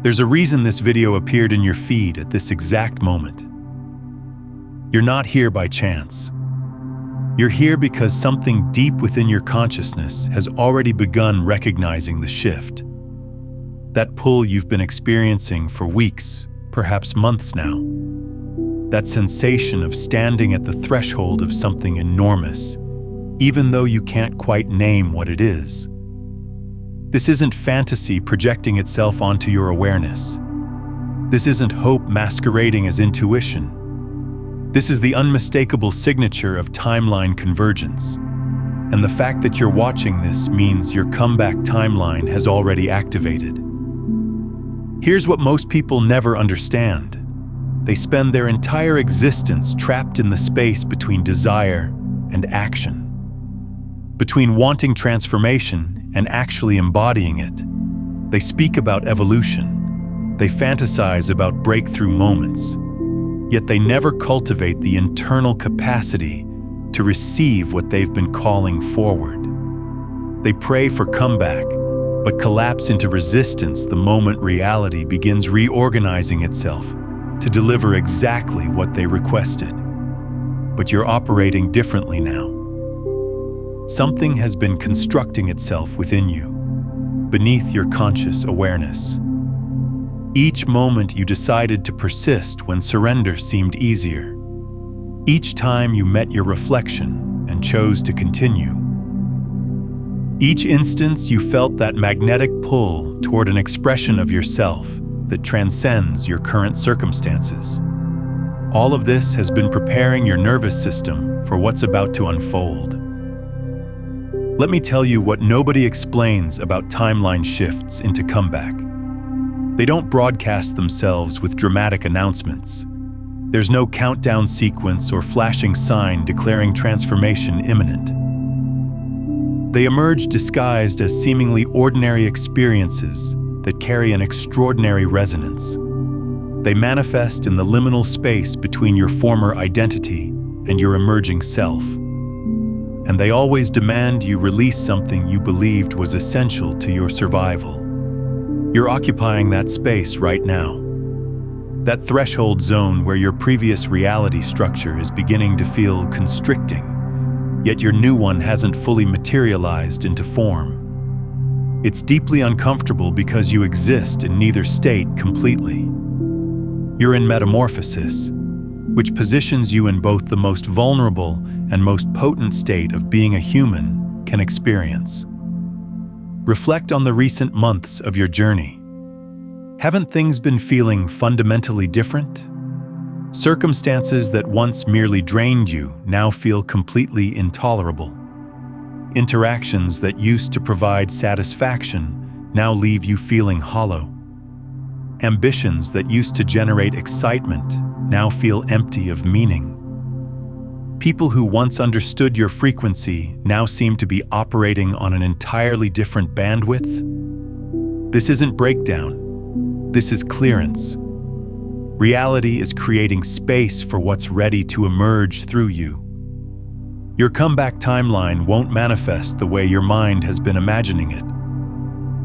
There's a reason this video appeared in your feed at this exact moment. You're not here by chance. You're here because something deep within your consciousness has already begun recognizing the shift. That pull you've been experiencing for weeks, perhaps months now. That sensation of standing at the threshold of something enormous, even though you can't quite name what it is. This isn't fantasy projecting itself onto your awareness. This isn't hope masquerading as intuition. This is the unmistakable signature of timeline convergence. And the fact that you're watching this means your comeback timeline has already activated. Here's what most people never understand. They spend their entire existence trapped in the space between desire and action. Between wanting transformation and actually embodying it. They speak about evolution. They fantasize about breakthrough moments. Yet they never cultivate the internal capacity to receive what they've been calling forward. They pray for comeback, but collapse into resistance the moment reality begins reorganizing itself to deliver exactly what they requested. But you're operating differently now. Something has been constructing itself within you, beneath your conscious awareness. Each moment you decided to persist when surrender seemed easier. Each time you met your reflection and chose to continue. Each instance you felt that magnetic pull toward an expression of yourself that transcends your current circumstances. All of this has been preparing your nervous system for what's about to unfold. Let me tell you what nobody explains about timeline shifts into comeback. They don't broadcast themselves with dramatic announcements. There's no countdown sequence or flashing sign declaring transformation imminent. They emerge disguised as seemingly ordinary experiences that carry an extraordinary resonance. They manifest in the liminal space between your former identity and your emerging self. And they always demand you release something you believed was essential to your survival. You're occupying that space right now. That threshold zone where your previous reality structure is beginning to feel constricting, yet your new one hasn't fully materialized into form. It's deeply uncomfortable because you exist in neither state completely. You're in metamorphosis, which positions you in both the most vulnerable and most potent state of being a human can experience. Reflect on the recent months of your journey. Haven't things been feeling fundamentally different? Circumstances that once merely drained you now feel completely intolerable. Interactions that used to provide satisfaction now leave you feeling hollow. Ambitions that used to generate excitement now feel empty of meaning. People who once understood your frequency now seem to be operating on an entirely different bandwidth. This isn't breakdown. This is clearance. Reality is creating space for what's ready to emerge through you. Your comeback timeline won't manifest the way your mind has been imagining it.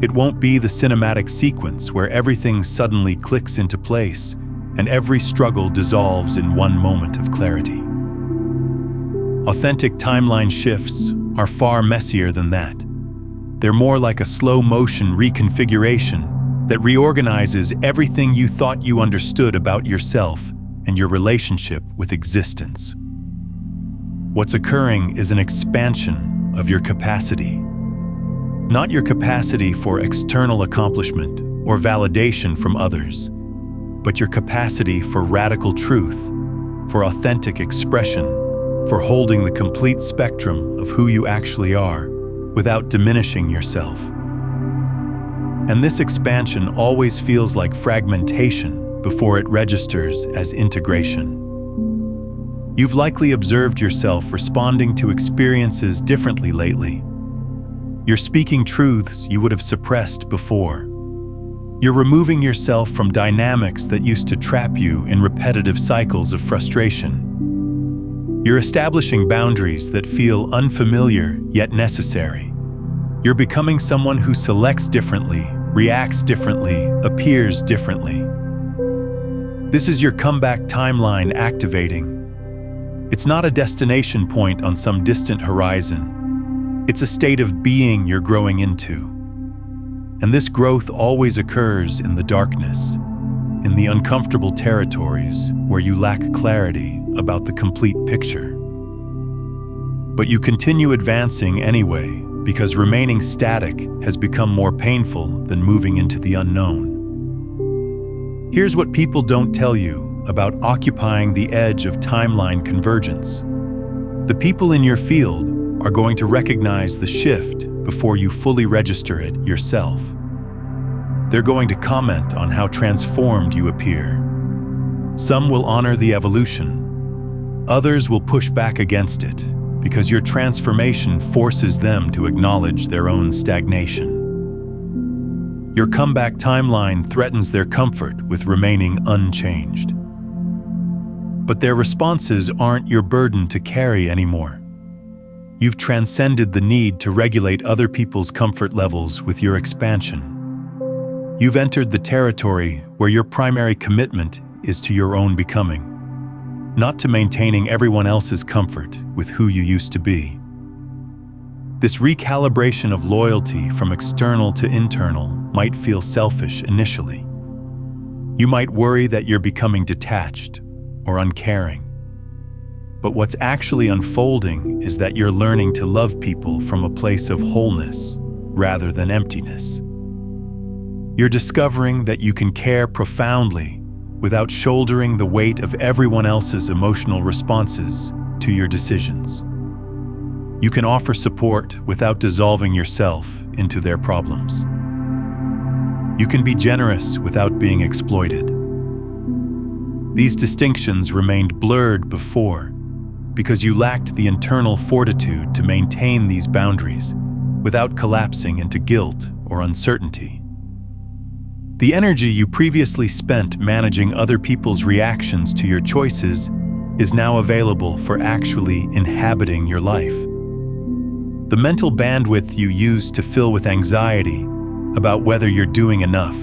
It won't be the cinematic sequence where everything suddenly clicks into place and every struggle dissolves in one moment of clarity. Authentic timeline shifts are far messier than that. They're more like a slow-motion reconfiguration that reorganizes everything you thought you understood about yourself and your relationship with existence. What's occurring is an expansion of your capacity. Not your capacity for external accomplishment or validation from others, but your capacity for radical truth, for authentic expression, for holding the complete spectrum of who you actually are without diminishing yourself. And this expansion always feels like fragmentation before it registers as integration. You've likely observed yourself responding to experiences differently lately. You're speaking truths you would have suppressed before. You're removing yourself from dynamics that used to trap you in repetitive cycles of frustration. You're establishing boundaries that feel unfamiliar yet necessary. You're becoming someone who selects differently reacts differently, appears differently. This is your comeback timeline activating. It's not a destination point on some distant horizon. It's a state of being you're growing into. And this growth always occurs in the darkness, in the uncomfortable territories where you lack clarity about the complete picture. But you continue advancing anyway, because remaining static has become more painful than moving into the unknown. Here's what people don't tell you about occupying the edge of timeline convergence. The people in your field are going to recognize the shift before you fully register it yourself. They're going to comment on how transformed you appear. Some will honor the evolution. Others will push back against it, because your transformation forces them to acknowledge their own stagnation. Your comeback timeline threatens their comfort with remaining unchanged. But their responses aren't your burden to carry anymore. You've transcended the need to regulate other people's comfort levels with your expansion. You've entered the territory where your primary commitment is to your own becoming, not to maintaining everyone else's comfort with who you used to be. This recalibration of loyalty from external to internal might feel selfish initially. You might worry that you're becoming detached or uncaring. But what's actually unfolding is that you're learning to love people from a place of wholeness rather than emptiness. You're discovering that you can care profoundly without shouldering the weight of everyone else's emotional responses to your decisions. You can offer support without dissolving yourself into their problems. You can be generous without being exploited. These distinctions remained blurred before because you lacked the internal fortitude to maintain these boundaries without collapsing into guilt or uncertainty. The energy you previously spent managing other people's reactions to your choices is now available for actually inhabiting your life. The mental bandwidth you used to fill with anxiety about whether you're doing enough,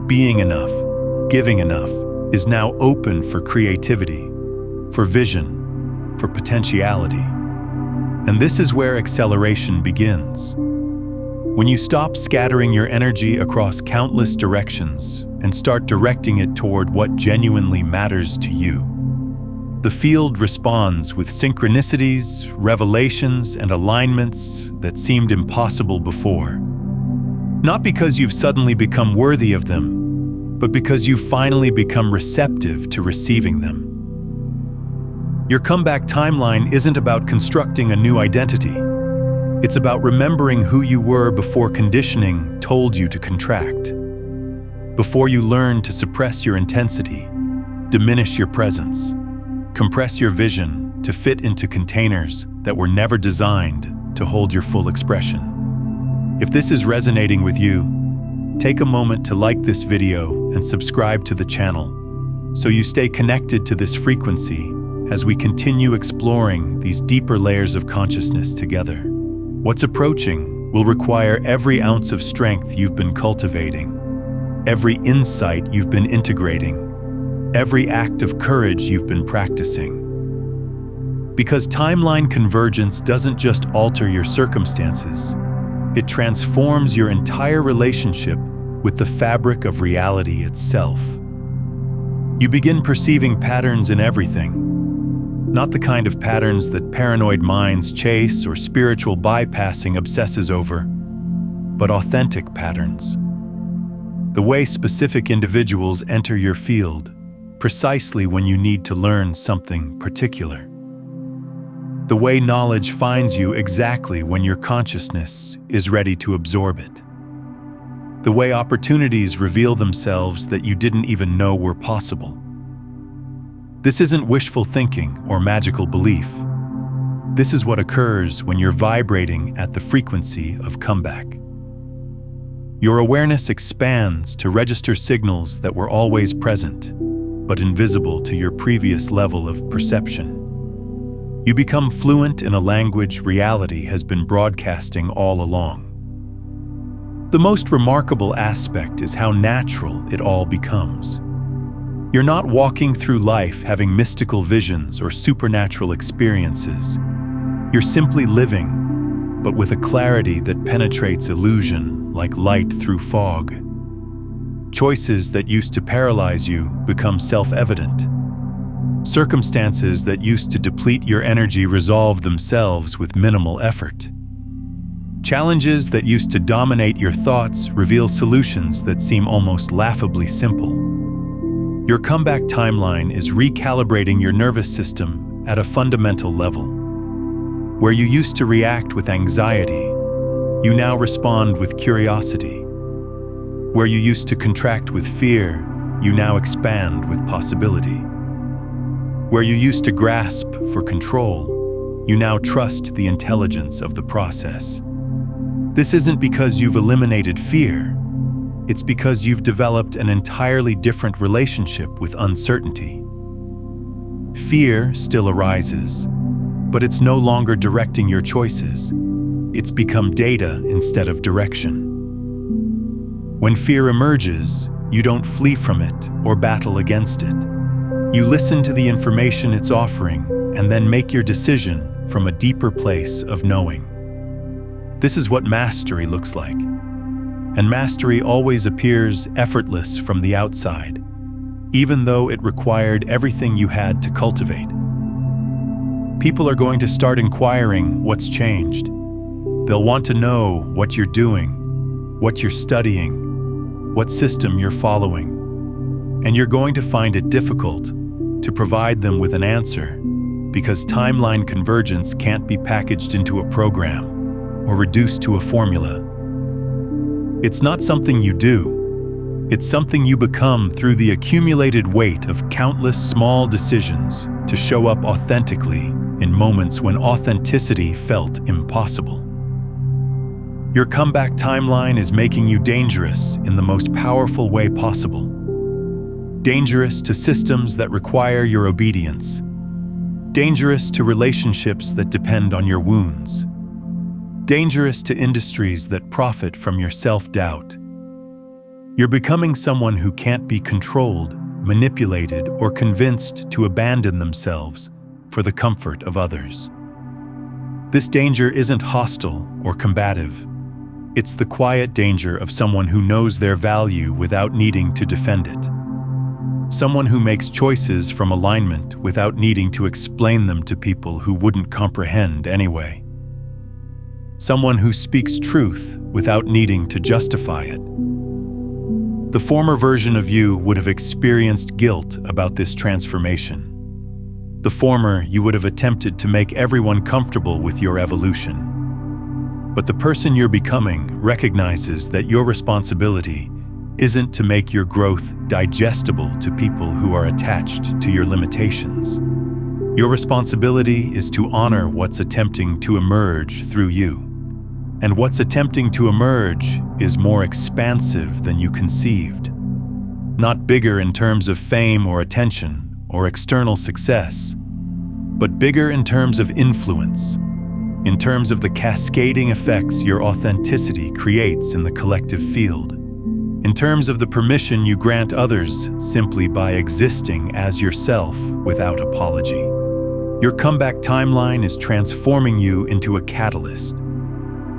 being enough, giving enough, is now open for creativity, for vision, for potentiality. And this is where acceleration begins. When you stop scattering your energy across countless directions and start directing it toward what genuinely matters to you, the field responds with synchronicities, revelations, and alignments that seemed impossible before. Not because you've suddenly become worthy of them, but because you've finally become receptive to receiving them. Your comeback timeline isn't about constructing a new identity. It's about remembering who you were before conditioning told you to contract. Before you learned to suppress your intensity, diminish your presence, compress your vision to fit into containers that were never designed to hold your full expression. If this is resonating with you, take a moment to like this video and subscribe to the channel so you stay connected to this frequency as we continue exploring these deeper layers of consciousness together. What's approaching will require every ounce of strength you've been cultivating, every insight you've been integrating, every act of courage you've been practicing. Because timeline convergence doesn't just alter your circumstances, it transforms your entire relationship with the fabric of reality itself. You begin perceiving patterns in everything. Not the kind of patterns that paranoid minds chase or spiritual bypassing obsesses over, but authentic patterns. The way specific individuals enter your field, precisely when you need to learn something particular. The way knowledge finds you exactly when your consciousness is ready to absorb it. The way opportunities reveal themselves that you didn't even know were possible. This isn't wishful thinking or magical belief. This is what occurs when you're vibrating at the frequency of comeback. Your awareness expands to register signals that were always present, but invisible to your previous level of perception. You become fluent in a language reality has been broadcasting all along. The most remarkable aspect is how natural it all becomes. You're not walking through life having mystical visions or supernatural experiences. You're simply living, but with a clarity that penetrates illusion like light through fog. Choices that used to paralyze you become self-evident. Circumstances that used to deplete your energy resolve themselves with minimal effort. Challenges that used to dominate your thoughts reveal solutions that seem almost laughably simple. Your comeback timeline is recalibrating your nervous system at a fundamental level. Where you used to react with anxiety, you now respond with curiosity. Where you used to contract with fear, you now expand with possibility. Where you used to grasp for control, you now trust the intelligence of the process. This isn't because you've eliminated fear. It's because you've developed an entirely different relationship with uncertainty. Fear still arises, but it's no longer directing your choices. It's become data instead of direction. When fear emerges, you don't flee from it or battle against it. You listen to the information it's offering and then make your decision from a deeper place of knowing. This is what mastery looks like. And mastery always appears effortless from the outside, even though it required everything you had to cultivate. People are going to start inquiring what's changed. They'll want to know what you're doing, what you're studying, what system you're following. And you're going to find it difficult to provide them with an answer because timeline convergence can't be packaged into a program or reduced to a formula. It's not something you do. It's something you become through the accumulated weight of countless small decisions to show up authentically in moments when authenticity felt impossible. Your comeback timeline is making you dangerous in the most powerful way possible. Dangerous to systems that require your obedience. Dangerous to relationships that depend on your wounds. Dangerous to industries that profit from your self-doubt. You're becoming someone who can't be controlled, manipulated, or convinced to abandon themselves for the comfort of others. This danger isn't hostile or combative. It's the quiet danger of someone who knows their value without needing to defend it. Someone who makes choices from alignment without needing to explain them to people who wouldn't comprehend anyway. Someone who speaks truth without needing to justify it. The former version of you would have experienced guilt about this transformation. The former, you would have attempted to make everyone comfortable with your evolution. But the person you're becoming recognizes that your responsibility isn't to make your growth digestible to people who are attached to your limitations. Your responsibility is to honor what's attempting to emerge through you. And what's attempting to emerge is more expansive than you conceived. Not bigger in terms of fame or attention or external success, but bigger in terms of influence, in terms of the cascading effects your authenticity creates in the collective field, in terms of the permission you grant others simply by existing as yourself without apology. Your comeback timeline is transforming you into a catalyst.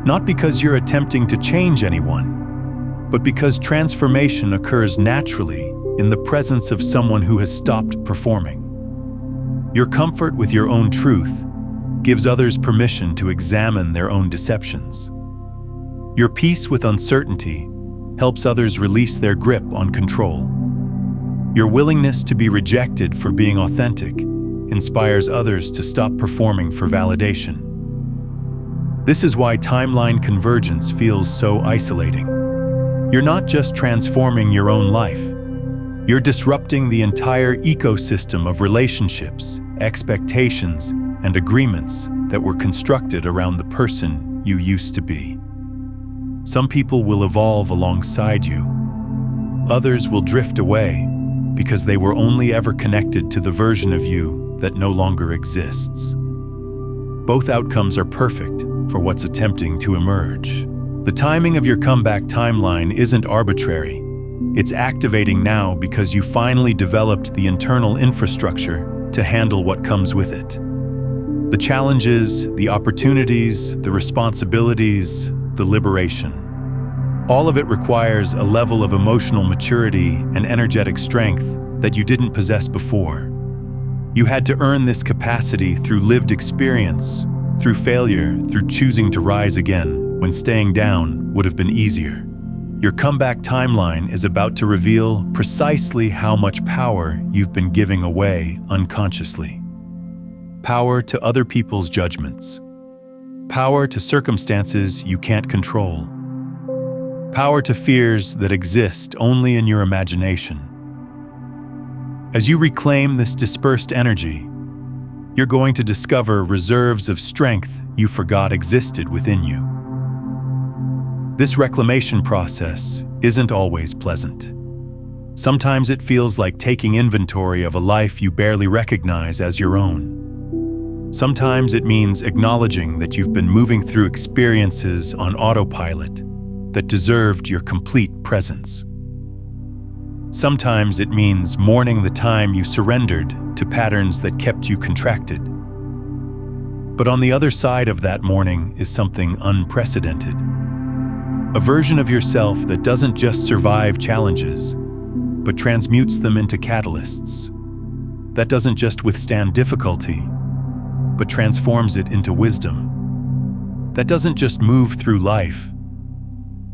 Not because you're attempting to change anyone, but because transformation occurs naturally in the presence of someone who has stopped performing. Your comfort with your own truth gives others permission to examine their own deceptions. Your peace with uncertainty helps others release their grip on control. Your willingness to be rejected for being authentic inspires others to stop performing for validation. This is why timeline convergence feels so isolating. You're not just transforming your own life. You're disrupting the entire ecosystem of relationships, expectations, and agreements that were constructed around the person you used to be. Some people will evolve alongside you. Others will drift away because they were only ever connected to the version of you that no longer exists. Both outcomes are perfect for what's attempting to emerge. The timing of your comeback timeline isn't arbitrary. It's activating now because you finally developed the internal infrastructure to handle what comes with it. The challenges, the opportunities, the responsibilities, the liberation. All of it requires a level of emotional maturity and energetic strength that you didn't possess before. You had to earn this capacity through lived experience, through failure, through choosing to rise again when staying down would have been easier. Your comeback timeline is about to reveal precisely how much power you've been giving away unconsciously. Power to other people's judgments. Power to circumstances you can't control. Power to fears that exist only in your imagination. As you reclaim this dispersed energy, you're going to discover reserves of strength you forgot existed within you. This reclamation process isn't always pleasant. Sometimes it feels like taking inventory of a life you barely recognize as your own. Sometimes it means acknowledging that you've been moving through experiences on autopilot that deserved your complete presence. Sometimes it means mourning the time you surrendered to patterns that kept you contracted. But on the other side of that mourning is something unprecedented. A version of yourself that doesn't just survive challenges, but transmutes them into catalysts. That doesn't just withstand difficulty, but transforms it into wisdom. That doesn't just move through life,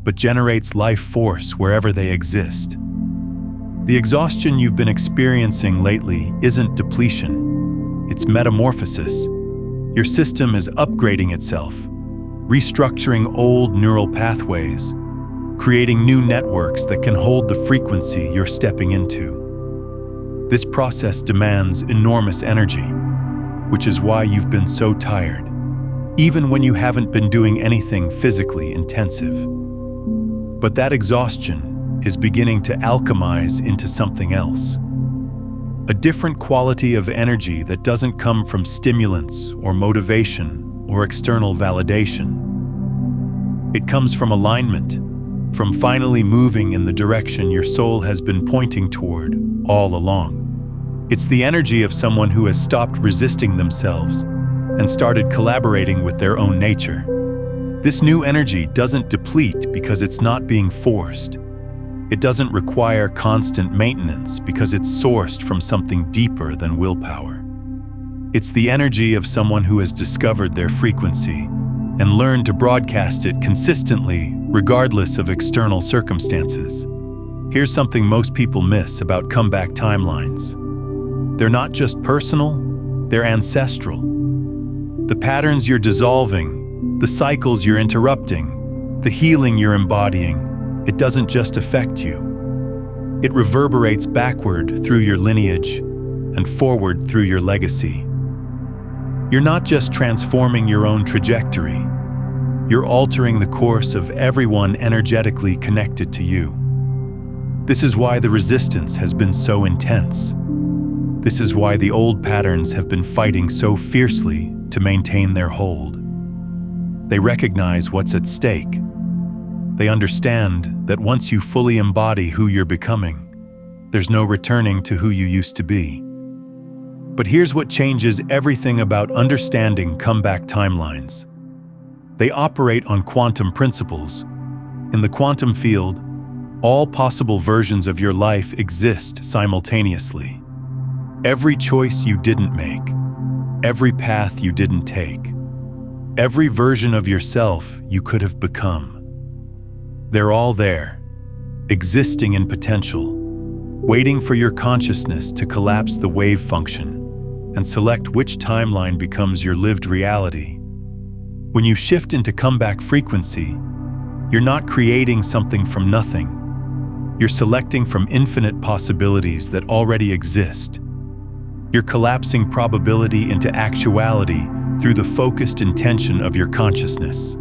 but generates life force wherever they exist. The exhaustion you've been experiencing lately isn't depletion, it's metamorphosis. Your system is upgrading itself, restructuring old neural pathways, creating new networks that can hold the frequency you're stepping into. This process demands enormous energy, which is why you've been so tired, even when you haven't been doing anything physically intensive. But that exhaustion is beginning to alchemize into something else. A different quality of energy that doesn't come from stimulants or motivation or external validation. It comes from alignment, from finally moving in the direction your soul has been pointing toward all along. It's the energy of someone who has stopped resisting themselves and started collaborating with their own nature. This new energy doesn't deplete because it's not being forced. It doesn't require constant maintenance because it's sourced from something deeper than willpower. It's the energy of someone who has discovered their frequency and learned to broadcast it consistently, regardless of external circumstances. Here's something most people miss about comeback timelines. They're not just personal, they're ancestral. The patterns you're dissolving, the cycles you're interrupting, the healing you're embodying, it doesn't just affect you. It reverberates backward through your lineage and forward through your legacy. You're not just transforming your own trajectory, you're altering the course of everyone energetically connected to you. This is why the resistance has been so intense. This is why the old patterns have been fighting so fiercely to maintain their hold. They recognize what's at stake. They understand that once you fully embody who you're becoming, there's no returning to who you used to be. But here's what changes everything about understanding comeback timelines. They operate on quantum principles. In the quantum field, all possible versions of your life exist simultaneously. Every choice you didn't make, every path you didn't take, every version of yourself you could have become. They're all there, existing in potential, waiting for your consciousness to collapse the wave function and select which timeline becomes your lived reality. When you shift into comeback frequency, you're not creating something from nothing. You're selecting from infinite possibilities that already exist. You're collapsing probability into actuality through the focused intention of your consciousness.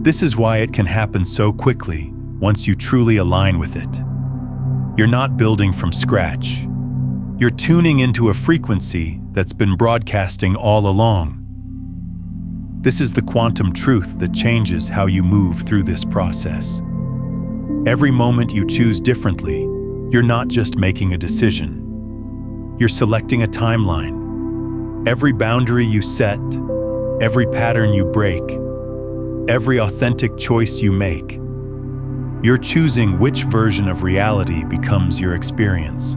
This is why it can happen so quickly once you truly align with it. You're not building from scratch. You're tuning into a frequency that's been broadcasting all along. This is the quantum truth that changes how you move through this process. Every moment you choose differently, you're not just making a decision. You're selecting a timeline. Every boundary you set, every pattern you break, every authentic choice you make, you're choosing which version of reality becomes your experience.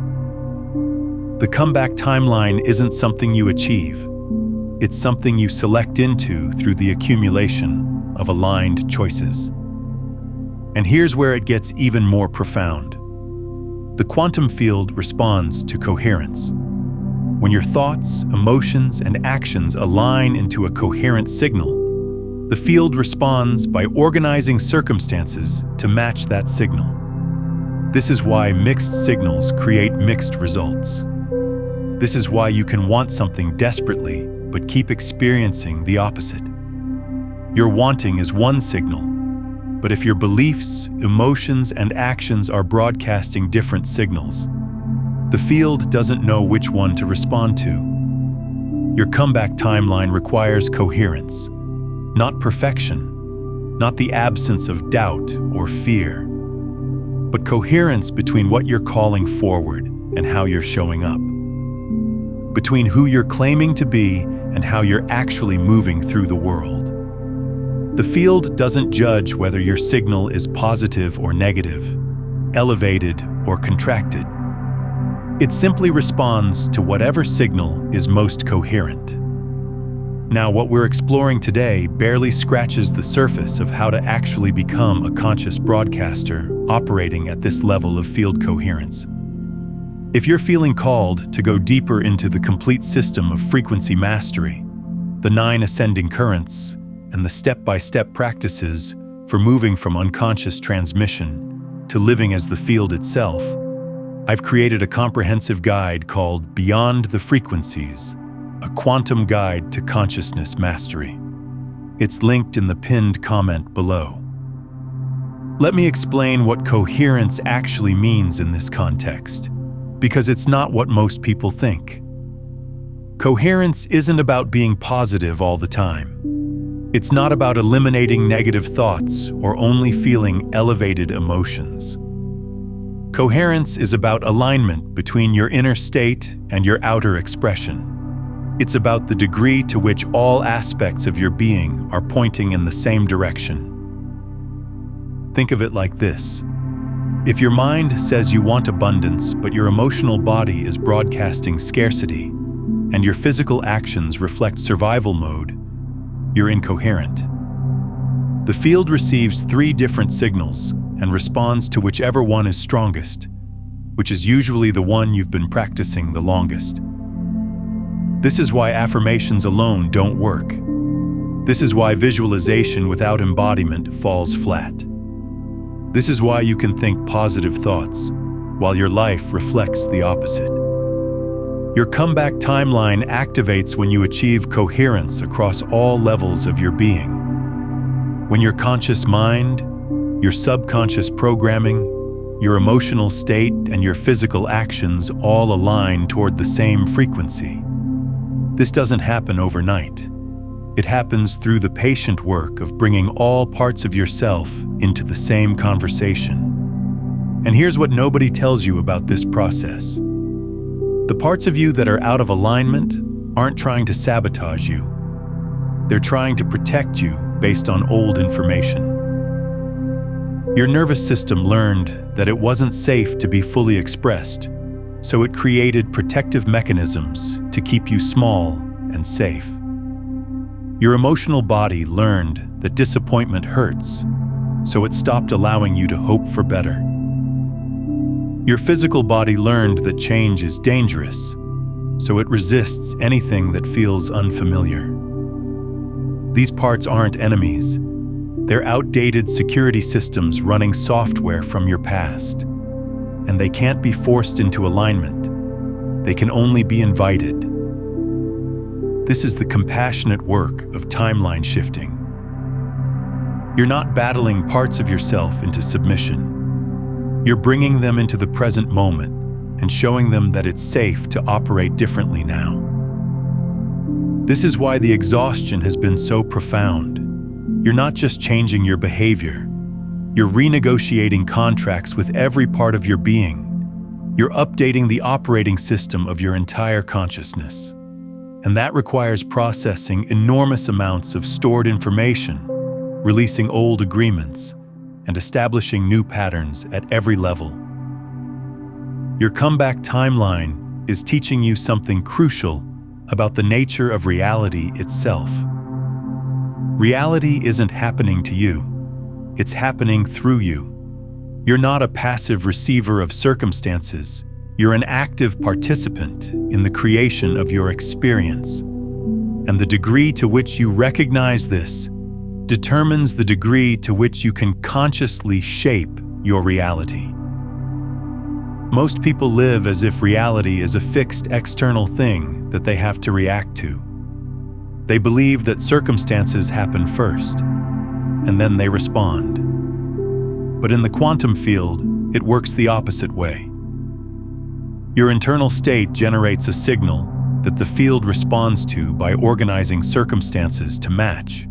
The comeback timeline isn't something you achieve. It's something you select into through the accumulation of aligned choices. And here's where it gets even more profound. The quantum field responds to coherence. When your thoughts, emotions, and actions align into a coherent signal, the field responds by organizing circumstances to match that signal. This is why mixed signals create mixed results. This is why you can want something desperately but keep experiencing the opposite. Your wanting is one signal, but if your beliefs, emotions, and actions are broadcasting different signals, the field doesn't know which one to respond to. Your comeback timeline requires coherence, not perfection, not the absence of doubt or fear, but coherence between what you're calling forward and how you're showing up, between who you're claiming to be and how you're actually moving through the world. The field doesn't judge whether your signal is positive or negative, elevated or contracted. It simply responds to whatever signal is most coherent. Now, what we're exploring today barely scratches the surface of how to actually become a conscious broadcaster operating at this level of field coherence. If you're feeling called to go deeper into the complete system of frequency mastery, the 9 ascending currents, and the step-by-step practices for moving from unconscious transmission to living as the field itself, I've created a comprehensive guide called Beyond the Frequencies, a quantum guide to consciousness mastery. It's linked in the pinned comment below. Let me explain what coherence actually means in this context, because it's not what most people think. Coherence isn't about being positive all the time. It's not about eliminating negative thoughts or only feeling elevated emotions. Coherence is about alignment between your inner state and your outer expression. It's about the degree to which all aspects of your being are pointing in the same direction. Think of it like this. If your mind says you want abundance, but your emotional body is broadcasting scarcity, and your physical actions reflect survival mode, you're incoherent. The field receives 3 different signals and responds to whichever one is strongest, which is usually the one you've been practicing the longest. This is why affirmations alone don't work. This is why visualization without embodiment falls flat. This is why you can think positive thoughts, while your life reflects the opposite. Your comeback timeline activates when you achieve coherence across all levels of your being. When your conscious mind, your subconscious programming, your emotional state, and your physical actions all align toward the same frequency. This doesn't happen overnight. It happens through the patient work of bringing all parts of yourself into the same conversation. And here's what nobody tells you about this process. The parts of you that are out of alignment aren't trying to sabotage you. They're trying to protect you based on old information. Your nervous system learned that it wasn't safe to be fully expressed, so it created protective mechanisms to keep you small and safe. Your emotional body learned that disappointment hurts, so it stopped allowing you to hope for better. Your physical body learned that change is dangerous, so it resists anything that feels unfamiliar. These parts aren't enemies. They're outdated security systems running software from your past. And they can't be forced into alignment. They can only be invited. This is the compassionate work of timeline shifting. You're not battling parts of yourself into submission. You're bringing them into the present moment and showing them that it's safe to operate differently now. This is why the exhaustion has been so profound. You're not just changing your behavior. You're renegotiating contracts with every part of your being. You're updating the operating system of your entire consciousness. And that requires processing enormous amounts of stored information, releasing old agreements, and establishing new patterns at every level. Your comeback timeline is teaching you something crucial about the nature of reality itself. Reality isn't happening to you. It's happening through you. You're not a passive receiver of circumstances. You're an active participant in the creation of your experience. And the degree to which you recognize this determines the degree to which you can consciously shape your reality. Most people live as if reality is a fixed external thing that they have to react to. They believe that circumstances happen first, and then they respond. But in the quantum field, it works the opposite way. Your internal state generates a signal that the field responds to by organizing circumstances to match.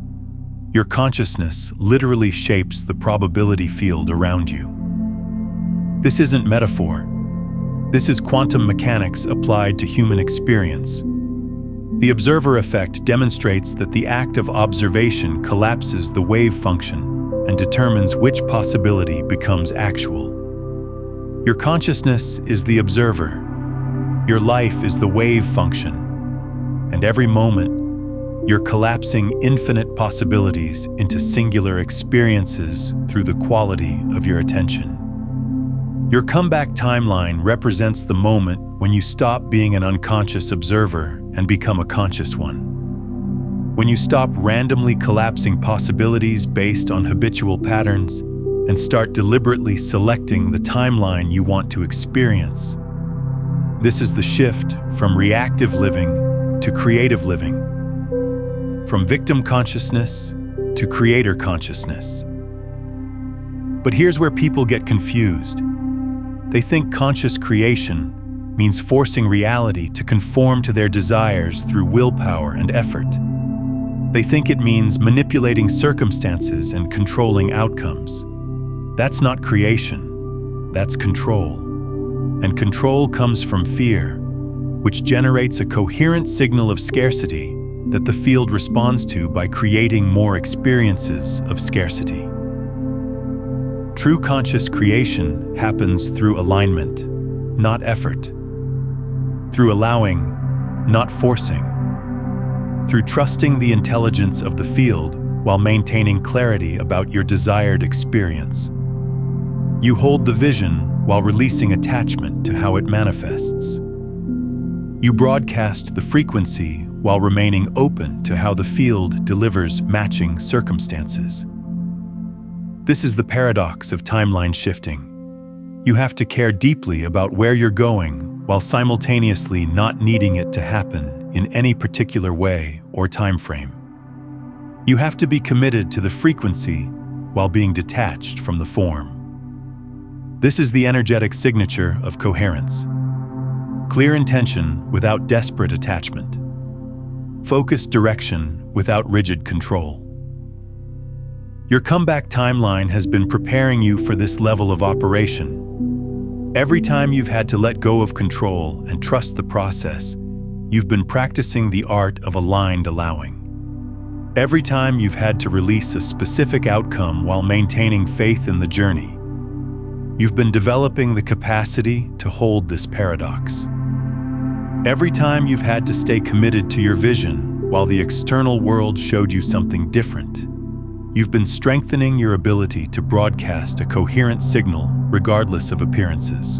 Your consciousness literally shapes the probability field around you. This isn't metaphor. This is quantum mechanics applied to human experience. The observer effect demonstrates that the act of observation collapses the wave function and determines which possibility becomes actual. Your consciousness is the observer. Your life is the wave function. And every moment, you're collapsing infinite possibilities into singular experiences through the quality of your attention. Your comeback timeline represents the moment when you stop being an unconscious observer and become a conscious one. When you stop randomly collapsing possibilities based on habitual patterns and start deliberately selecting the timeline you want to experience. This is the shift from reactive living to creative living, from victim consciousness to creator consciousness. But here's where people get confused. They think conscious creation means forcing reality to conform to their desires through willpower and effort. They think it means manipulating circumstances and controlling outcomes. That's not creation, that's control. And control comes from fear, which generates a coherent signal of scarcity that the field responds to by creating more experiences of scarcity. True conscious creation happens through alignment, not effort. Through allowing, not forcing. Through trusting the intelligence of the field while maintaining clarity about your desired experience. You hold the vision while releasing attachment to how it manifests. You broadcast the frequency while remaining open to how the field delivers matching circumstances. This is the paradox of timeline shifting. You have to care deeply about where you're going while simultaneously not needing it to happen in any particular way or time frame. You have to be committed to the frequency while being detached from the form. This is the energetic signature of coherence. Clear intention without desperate attachment. Focused direction without rigid control. Your comeback timeline has been preparing you for this level of operation. Every time you've had to let go of control and trust the process, you've been practicing the art of aligned allowing. Every time you've had to release a specific outcome while maintaining faith in the journey, you've been developing the capacity to hold this paradox. Every time you've had to stay committed to your vision while the external world showed you something different, you've been strengthening your ability to broadcast a coherent signal regardless of appearances.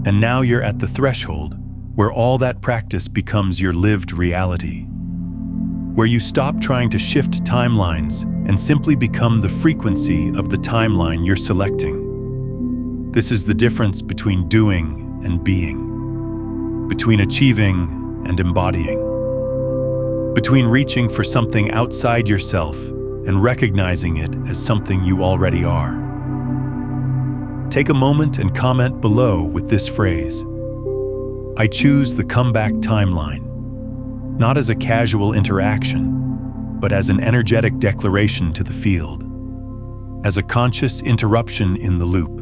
And now you're at the threshold where all that practice becomes your lived reality, where you stop trying to shift timelines and simply become the frequency of the timeline you're selecting. This is the difference between doing and being, between achieving and embodying, between reaching for something outside yourself and recognizing it as something you already are. Take a moment and comment below with this phrase: I choose the comeback timeline. not as a casual interaction, but as an energetic declaration to the field, as a conscious interruption in the loop,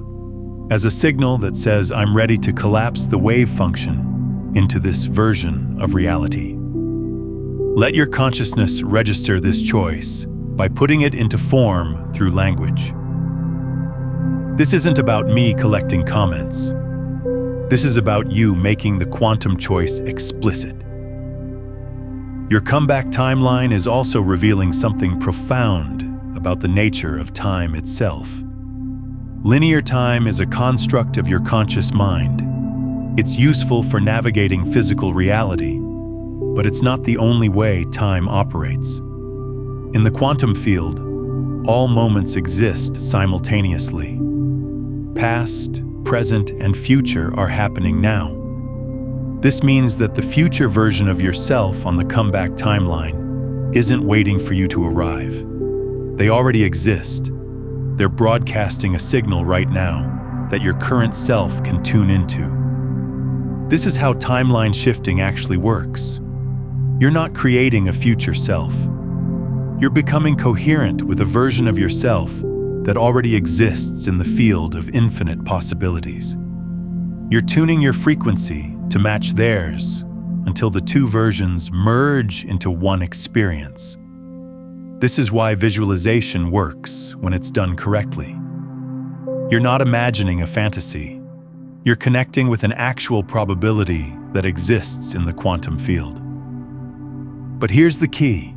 as a signal that says I'm ready to collapse the wave function into this version of reality. Let your consciousness register this choice by putting it into form through language. This isn't about me collecting comments. This is about you making the quantum choice explicit. Your comeback timeline is also revealing something profound about the nature of time itself. Linear time is a construct of your conscious mind. It's useful for navigating physical reality, but it's not the only way time operates. In the quantum field, all moments exist simultaneously. Past, present, and future are happening now. This means that the future version of yourself on the comeback timeline isn't waiting for you to arrive. They already exist. They're broadcasting a signal right now that your current self can tune into. This is how timeline shifting actually works. You're not creating a future self. You're becoming coherent with a version of yourself that already exists in the field of infinite possibilities. You're tuning your frequency to match theirs until the two versions merge into one experience. This is why visualization works when it's done correctly. You're not imagining a fantasy. You're connecting with an actual probability that exists in the quantum field. But here's the key.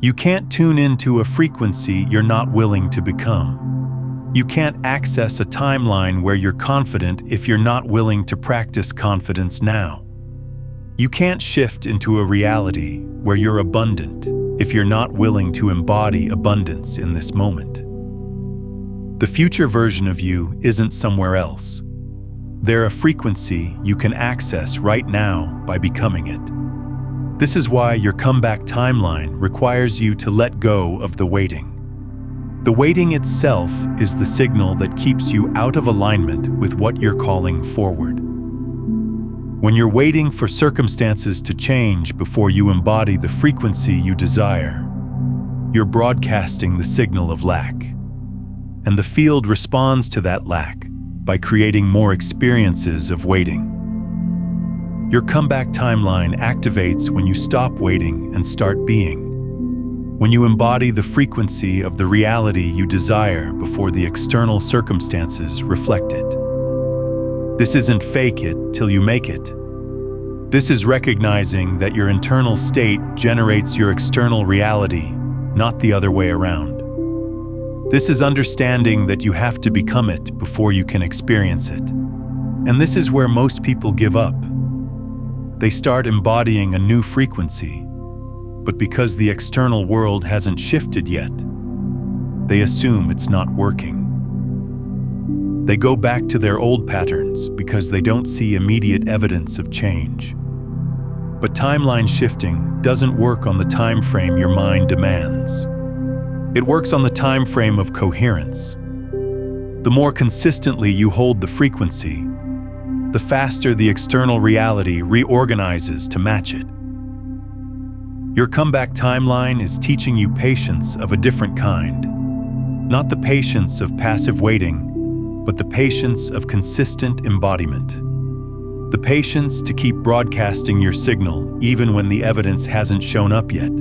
You can't tune into a frequency you're not willing to become. You can't access a timeline where you're confident if you're not willing to practice confidence now. You can't shift into a reality where you're abundant if you're not willing to embody abundance in this moment. The future version of you isn't somewhere else. They're a frequency you can access right now by becoming it. This is why your comeback timeline requires you to let go of the waiting. The waiting itself is the signal that keeps you out of alignment with what you're calling forward. When you're waiting for circumstances to change before you embody the frequency you desire, you're broadcasting the signal of lack. And the field responds to that lack by creating more experiences of waiting. Your comeback timeline activates when you stop waiting and start being. When you embody the frequency of the reality you desire before the external circumstances reflect it. This isn't fake it till you make it. This is recognizing that your internal state generates your external reality, not the other way around. This is understanding that you have to become it before you can experience it. And this is where most people give up. They start embodying a new frequency, but because the external world hasn't shifted yet, they assume it's not working. They go back to their old patterns because they don't see immediate evidence of change. But timeline shifting doesn't work on the time frame your mind demands. It works on the time frame of coherence. The more consistently you hold the frequency, the faster the external reality reorganizes to match it. Your comeback timeline is teaching you patience of a different kind. Not the patience of passive waiting, but the patience of consistent embodiment. The patience to keep broadcasting your signal even when the evidence hasn't shown up yet.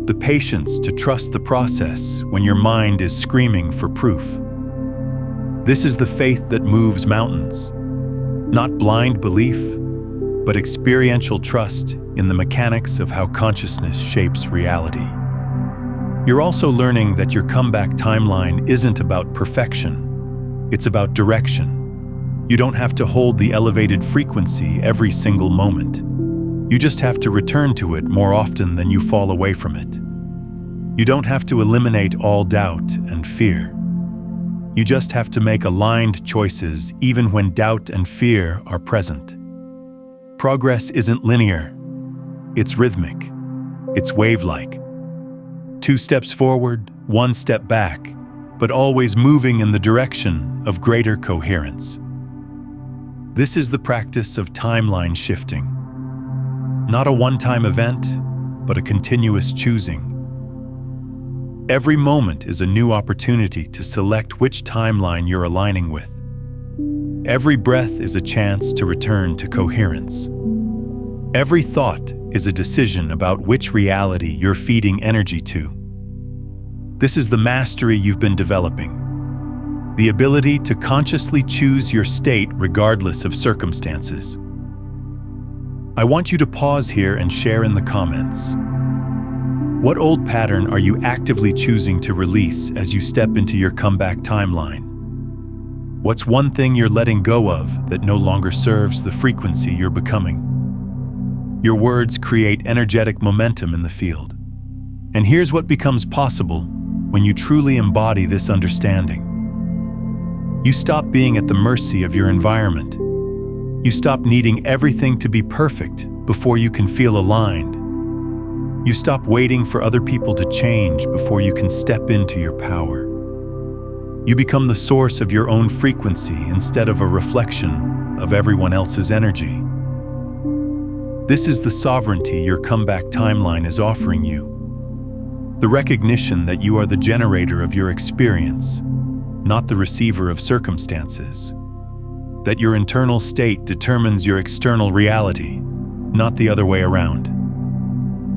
The patience to trust the process when your mind is screaming for proof. This is the faith that moves mountains. Not blind belief, but experiential trust in the mechanics of how consciousness shapes reality. You're also learning that your comeback timeline isn't about perfection. It's about direction. You don't have to hold the elevated frequency every single moment. You just have to return to it more often than you fall away from it. You don't have to eliminate all doubt and fear. You just have to make aligned choices even when doubt and fear are present. Progress isn't linear. It's rhythmic. It's wave-like. 2 steps forward, 1 step back, but always moving in the direction of greater coherence. This is the practice of timeline shifting. Not a one-time event, but a continuous choosing. Every moment is a new opportunity to select which timeline you're aligning with. Every breath is a chance to return to coherence. Every thought is a decision about which reality you're feeding energy to. This is the mastery you've been developing. The ability to consciously choose your state regardless of circumstances. I want you to pause here and share in the comments. What old pattern are you actively choosing to release as you step into your comeback timeline? What's one thing you're letting go of that no longer serves the frequency you're becoming? Your words create energetic momentum in the field. And here's what becomes possible when you truly embody this understanding. You stop being at the mercy of your environment. You stop needing everything to be perfect before you can feel aligned. You stop waiting for other people to change before you can step into your power. You become the source of your own frequency instead of a reflection of everyone else's energy. This is the sovereignty your comeback timeline is offering you. The recognition that you are the generator of your experience, not the receiver of circumstances. That your internal state determines your external reality, not the other way around.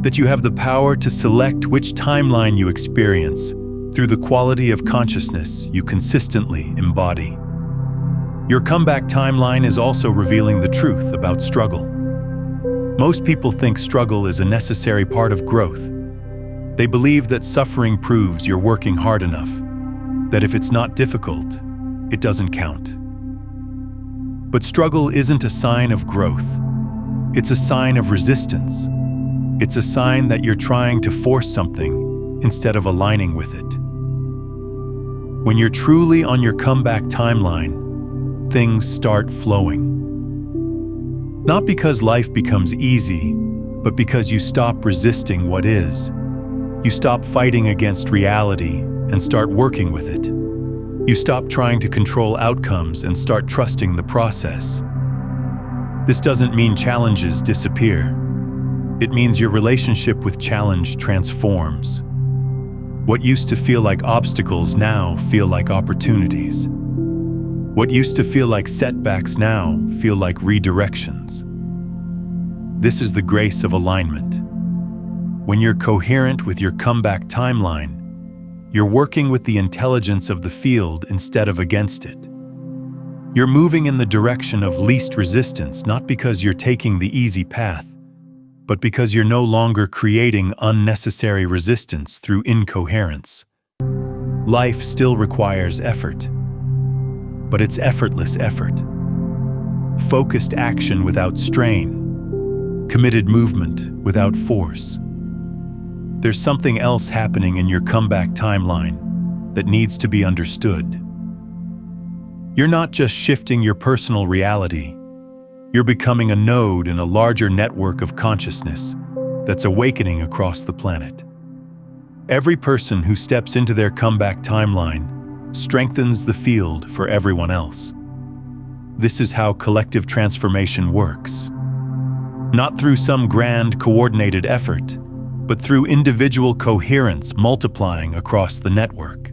That you have the power to select which timeline you experience through the quality of consciousness you consistently embody. Your comeback timeline is also revealing the truth about struggle. Most people think struggle is a necessary part of growth. They believe that suffering proves you're working hard enough, that if it's not difficult, it doesn't count. But struggle isn't a sign of growth. It's a sign of resistance. It's a sign that you're trying to force something instead of aligning with it. When you're truly on your comeback timeline, things start flowing. Not because life becomes easy, but because you stop resisting what is. You stop fighting against reality and start working with it. You stop trying to control outcomes and start trusting the process. This doesn't mean challenges disappear. It means your relationship with challenge transforms. What used to feel like obstacles now feel like opportunities. What used to feel like setbacks now feel like redirections. This is the grace of alignment. When you're coherent with your comeback timeline, you're working with the intelligence of the field instead of against it. You're moving in the direction of least resistance, not because you're taking the easy path, but because you're no longer creating unnecessary resistance through incoherence. Life still requires effort, but it's effortless effort. Focused action without strain, committed movement without force. There's something else happening in your comeback timeline that needs to be understood. You're not just shifting your personal reality, you're becoming a node in a larger network of consciousness that's awakening across the planet. Every person who steps into their comeback timeline strengthens the field for everyone else. This is how collective transformation works. Not through some grand coordinated effort, but through individual coherence multiplying across the network.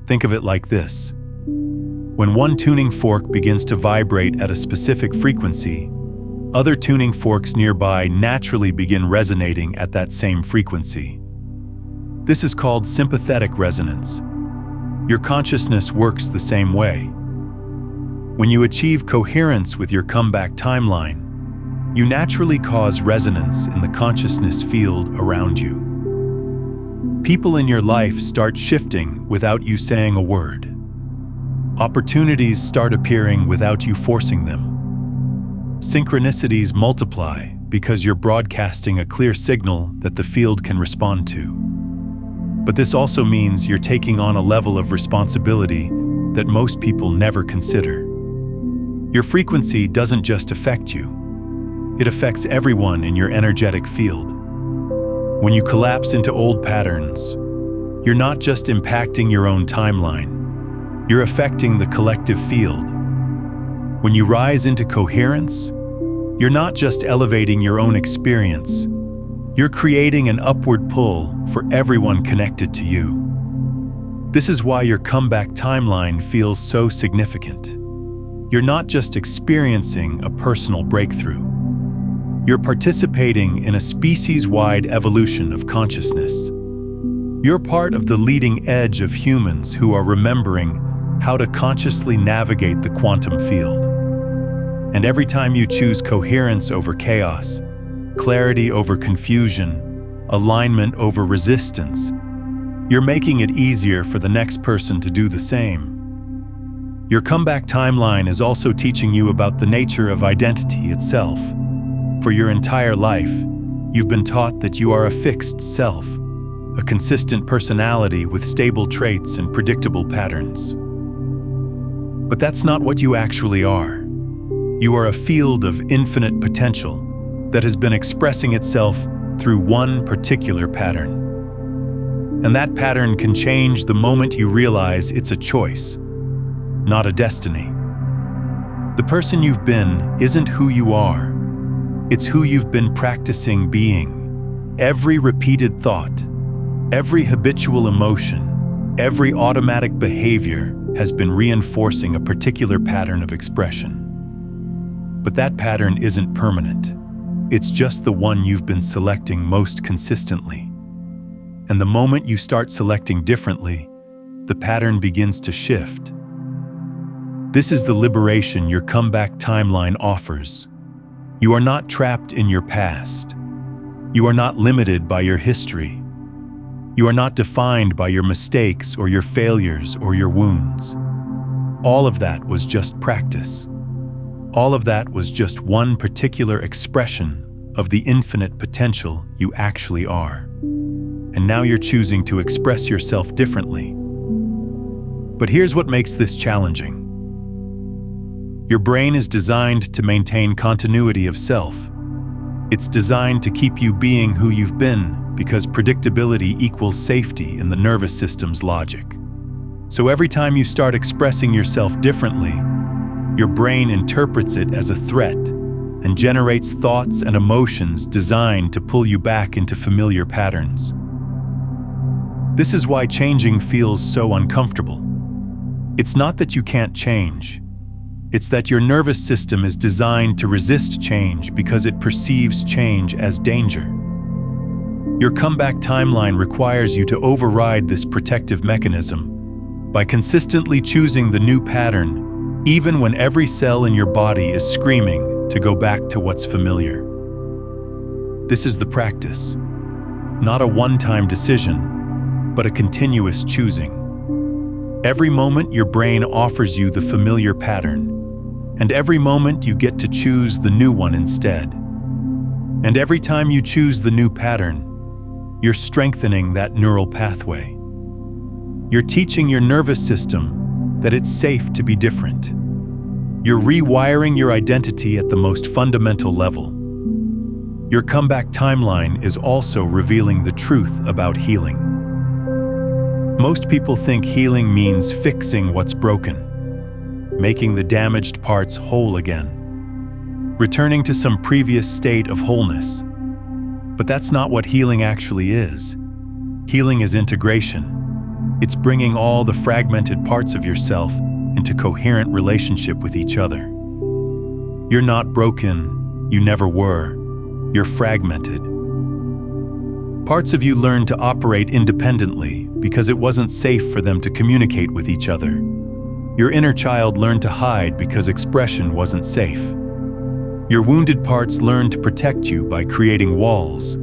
Think of it like this. When one tuning fork begins to vibrate at a specific frequency, other tuning forks nearby naturally begin resonating at that same frequency. This is called sympathetic resonance. Your consciousness works the same way. When you achieve coherence with your comeback timeline, you naturally cause resonance in the consciousness field around you. People in your life start shifting without you saying a word. Opportunities start appearing without you forcing them. Synchronicities multiply because you're broadcasting a clear signal that the field can respond to. But this also means you're taking on a level of responsibility that most people never consider. Your frequency doesn't just affect you. It affects everyone in your energetic field. When you collapse into old patterns, you're not just impacting your own timeline, you're affecting the collective field. When you rise into coherence, You're not just elevating your own experience, you're creating an upward pull for everyone connected to you. This is why your comeback timeline feels so significant. You're not just experiencing a personal breakthrough. You're participating in a species-wide evolution of consciousness. You're part of the leading edge of humans who are remembering how to consciously navigate the quantum field. And every time you choose coherence over chaos, clarity over confusion, alignment over resistance, you're making it easier for the next person to do the same. Your comeback timeline is also teaching you about the nature of identity itself. For your entire life, you've been taught that you are a fixed self, a consistent personality with stable traits and predictable patterns. But that's not what you actually are. You are a field of infinite potential that has been expressing itself through one particular pattern. And that pattern can change the moment you realize it's a choice, not a destiny. The person you've been isn't who you are. It's who you've been practicing being. Every repeated thought, every habitual emotion, every automatic behavior has been reinforcing a particular pattern of expression. But that pattern isn't permanent. It's just the one you've been selecting most consistently. And the moment you start selecting differently, the pattern begins to shift. This is the liberation your comeback timeline offers. You are not trapped in your past. You are not limited by your history. You are not defined by your mistakes or your failures or your wounds. All of that was just practice. All of that was just one particular expression of the infinite potential you actually are. And now you're choosing to express yourself differently. But here's what makes this challenging. Your brain is designed to maintain continuity of self. It's designed to keep you being who you've been because predictability equals safety in the nervous system's logic. So every time you start expressing yourself differently, your brain interprets it as a threat and generates thoughts and emotions designed to pull you back into familiar patterns. This is why changing feels so uncomfortable. It's not that you can't change. It's that your nervous system is designed to resist change because it perceives change as danger. Your comeback timeline requires you to override this protective mechanism by consistently choosing the new pattern, even when every cell in your body is screaming to go back to what's familiar. This is the practice, not a one-time decision, but a continuous choosing. Every moment your brain offers you the familiar pattern, and every moment you get to choose the new one instead. And every time you choose the new pattern, you're strengthening that neural pathway. You're teaching your nervous system that it's safe to be different. You're rewiring your identity at the most fundamental level. Your comeback timeline is also revealing the truth about healing. Most people think healing means fixing what's broken, making the damaged parts whole again, returning to some previous state of wholeness. But that's not what healing actually is. Healing is integration. It's bringing all the fragmented parts of yourself into coherent relationship with each other. You're not broken, you never were. You're fragmented. Parts of you learned to operate independently because it wasn't safe for them to communicate with each other. Your inner child learned to hide because expression wasn't safe. Your wounded parts learned to protect you by creating walls.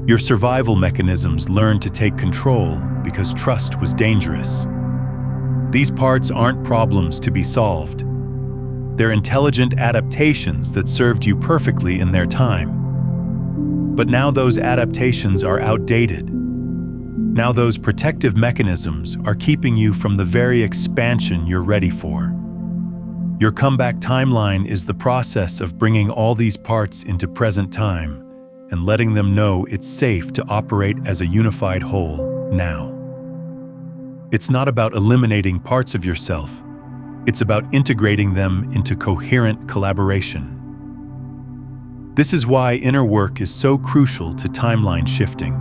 Your survival mechanisms learned to take control because trust was dangerous. These parts aren't problems to be solved. They're intelligent adaptations that served you perfectly in their time. But now those adaptations are outdated. Now those protective mechanisms are keeping you from the very expansion you're ready for. Your comeback timeline is the process of bringing all these parts into present time and letting them know it's safe to operate as a unified whole now. It's not about eliminating parts of yourself. It's about integrating them into coherent collaboration. This is why inner work is so crucial to timeline shifting.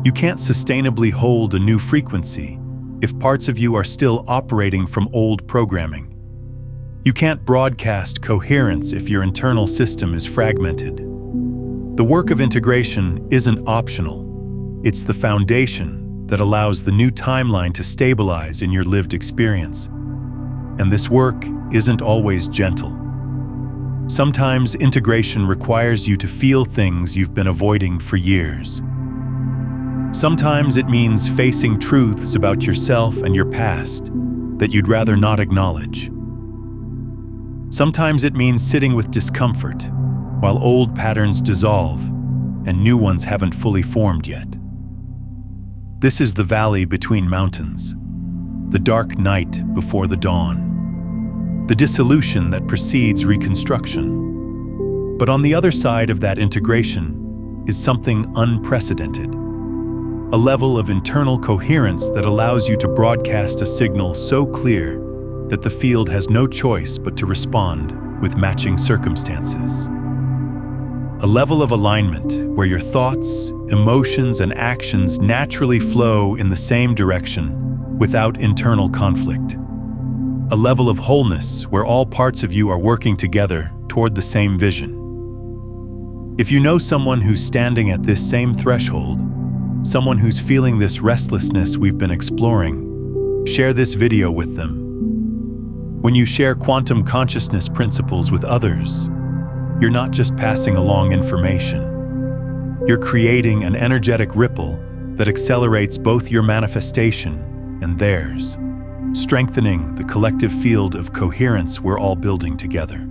You can't sustainably hold a new frequency if parts of you are still operating from old programming. You can't broadcast coherence if your internal system is fragmented. The work of integration isn't optional. It's the foundation that allows the new timeline to stabilize in your lived experience. And this work isn't always gentle. Sometimes integration requires you to feel things you've been avoiding for years. Sometimes it means facing truths about yourself and your past that you'd rather not acknowledge. Sometimes it means sitting with discomfort while old patterns dissolve and new ones haven't fully formed yet. This is the valley between mountains, the dark night before the dawn, the dissolution that precedes reconstruction. But on the other side of that integration is something unprecedented, a level of internal coherence that allows you to broadcast a signal so clear that the field has no choice but to respond with matching circumstances. A level of alignment where your thoughts, emotions, and actions naturally flow in the same direction without internal conflict. A level of wholeness where all parts of you are working together toward the same vision. If you know someone who's standing at this same threshold, someone who's feeling this restlessness we've been exploring, share this video with them. When you share quantum consciousness principles with others, you're not just passing along information. You're creating an energetic ripple that accelerates both your manifestation and theirs, strengthening the collective field of coherence we're all building together.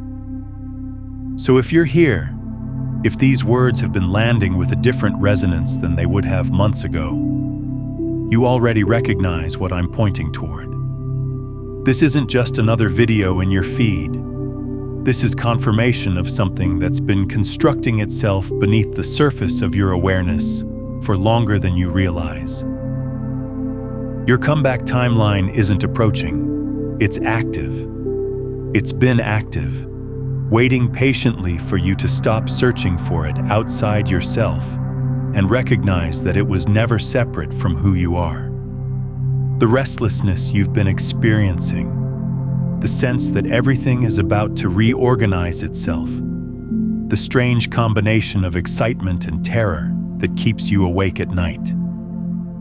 So if you're here, if these words have been landing with a different resonance than they would have months ago, you already recognize what I'm pointing toward. This isn't just another video in your feed. This is confirmation of something that's been constructing itself beneath the surface of your awareness for longer than you realize. Your comeback timeline isn't approaching, it's active. It's been active, waiting patiently for you to stop searching for it outside yourself and recognize that it was never separate from who you are. The restlessness you've been experiencing, the sense that everything is about to reorganize itself, the strange combination of excitement and terror that keeps you awake at night.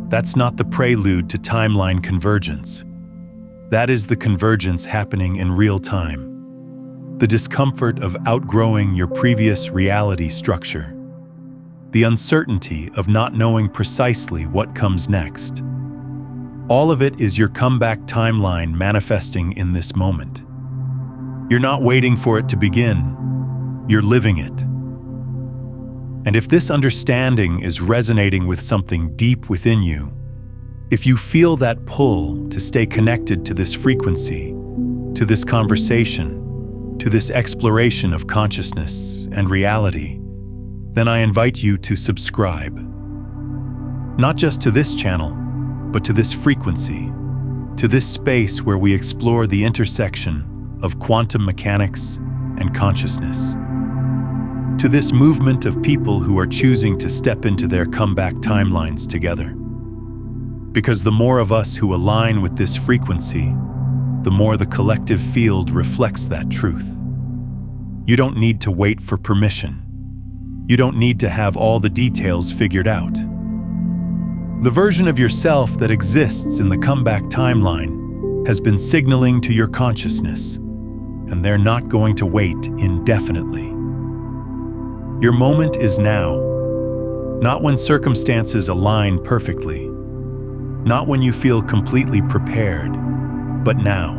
That's not the prelude to timeline convergence. That is the convergence happening in real time. The discomfort of outgrowing your previous reality structure. The uncertainty of not knowing precisely what comes next. All of it is your comeback timeline manifesting in this moment. You're not waiting for it to begin, you're living it. And if this understanding is resonating with something deep within you, if you feel that pull to stay connected to this frequency, to this conversation, to this exploration of consciousness and reality, then I invite you to subscribe. Not just to this channel, but to this frequency, to this space where we explore the intersection of quantum mechanics and consciousness, to this movement of people who are choosing to step into their comeback timelines together. Because the more of us who align with this frequency, the more the collective field reflects that truth. You don't need to wait for permission. You don't need to have all the details figured out. The version of yourself that exists in the comeback timeline has been signaling to your consciousness, and they're not going to wait indefinitely. Your moment is now, not when circumstances align perfectly, not when you feel completely prepared, but now.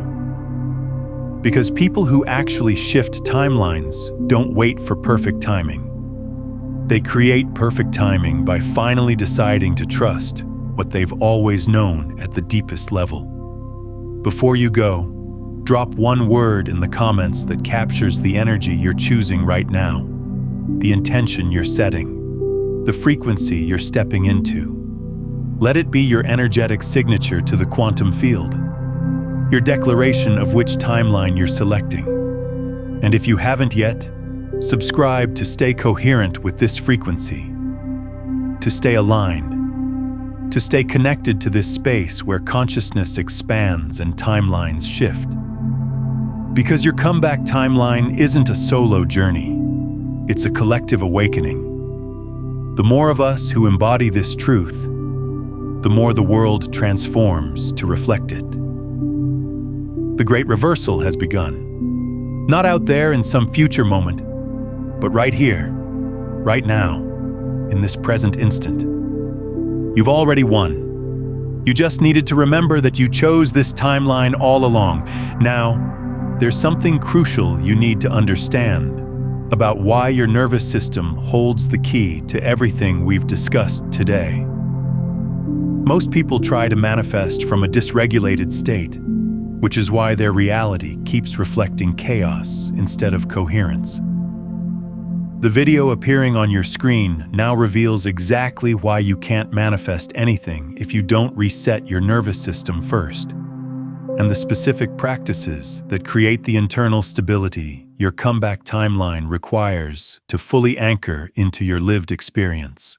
Because people who actually shift timelines don't wait for perfect timing. They create perfect timing by finally deciding to trust what they've always known at the deepest level. Before you go, drop one word in the comments that captures the energy you're choosing right now, the intention you're setting, the frequency you're stepping into. Let it be your energetic signature to the quantum field, your declaration of which timeline you're selecting. And if you haven't yet, Subscribe to stay coherent with this frequency, to stay aligned, to stay connected to this space where consciousness expands and timelines shift. Because your comeback timeline isn't a solo journey, it's a collective awakening. The more of us who embody this truth, the more the world transforms to reflect it. The great reversal has begun. Not out there in some future moment, but right here, right now, in this present instant. You've already won. You just needed to remember that you chose this timeline all along. Now, there's something crucial you need to understand about why your nervous system holds the key to everything we've discussed today. Most people try to manifest from a dysregulated state, which is why their reality keeps reflecting chaos instead of coherence. The video appearing on your screen now reveals exactly why you can't manifest anything if you don't reset your nervous system first, and the specific practices that create the internal stability your comeback timeline requires to fully anchor into your lived experience.